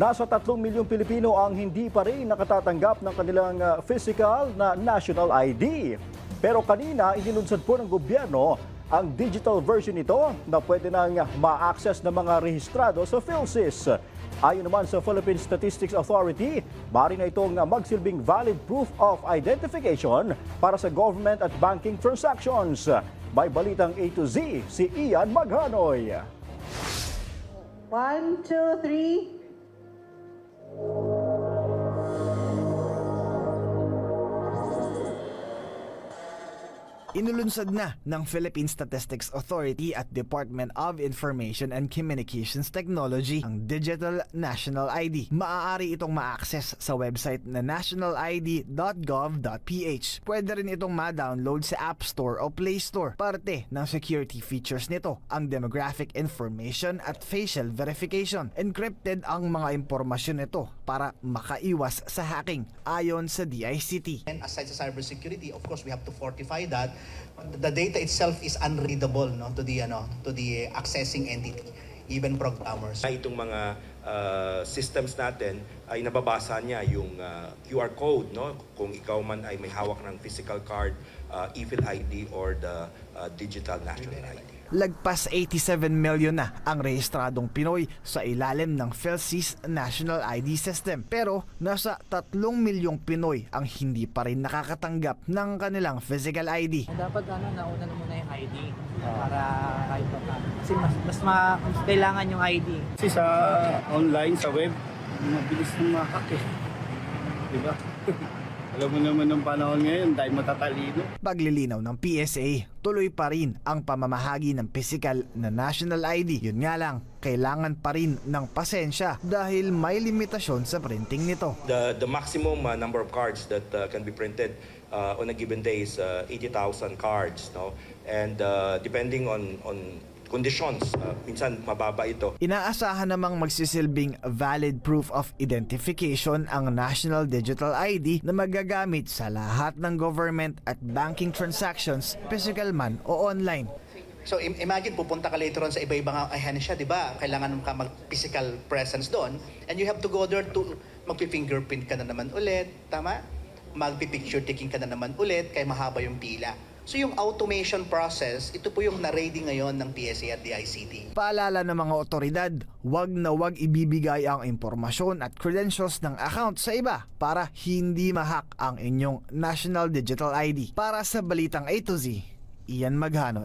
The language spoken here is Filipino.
Nasa 3 milyong Pilipino ang hindi pa rin nakatatanggap ng kanilang physical na national ID. Pero kanina, inilunsad po ng gobyerno ang digital version nito na pwede nang ma-access ng mga rehistrado sa PhilSys. Ayon naman sa Philippine Statistics Authority, maaari na itong magsilbing valid proof of identification para sa government at banking transactions. May balitang A to Z si Ian Maghanoy. 1, 2, 3. Inulunsad na ng Philippine Statistics Authority at Department of Information and Communications Technology ang Digital National ID. Maaari itong ma-access sa website na nationalid.gov.ph. Pwede rin itong ma-download sa App Store o Play Store. Parte ng security features nito ang demographic information at facial verification. Encrypted ang mga impormasyon nito para makaiwas sa hacking ayon sa DICT. And aside sa cybersecurity, of course, we have to fortify that. The data itself is unreadable, no, to the accessing entity, even programmers. Itong mga systems natin ay nababasa niya yung QR code, no, kung ikaw man ay may hawak ng physical card, e-Phil ID or the digital national ID. Lagpas 87 million na ang rehistradong Pinoy sa ilalim ng PhilSys National ID System. Pero nasa 3 milyong Pinoy ang hindi pa rin nakakatanggap ng kanilang physical ID. Dapat nauna na muna yung ID para kahit pa paano. Kasi mas kailangan yung ID. Kasi sa online, sa web, mabilis na makak eh. Diba? Alam mo naman ng panahon ngayon, dahil matatalino. Paglilinaw ng PSA, tuloy pa rin ang pamamahagi ng physical na national ID. Yun nga lang, kailangan pa rin ng pasensya dahil may limitasyon sa printing nito. The maximum number of cards that can be printed on a given day is 80,000 cards, no? And depending on conditions, minsan mababa ito. Inaasahan namang magsisilbing valid proof of identification ang National Digital ID na magagamit sa lahat ng government at banking transactions, physical man o online. So imagine, pupunta ka later on sa iba-ibang ahensya, di ba? Kailangan ka mag-physical presence doon. And you have to go there to magpi-fingerprint ka na naman ulit, tama? Magpi-picture taking ka na naman ulit, kaya mahaba yung pila. So yung automation process, ito po yung na-ready ngayon ng PSA at DICT. Paalala ng mga otoridad, wag na wag ibibigay ang impormasyon at credentials ng account sa iba para hindi ma-hack ang inyong National Digital ID. Para sa Balitang A to Z, Ian Maghanoy.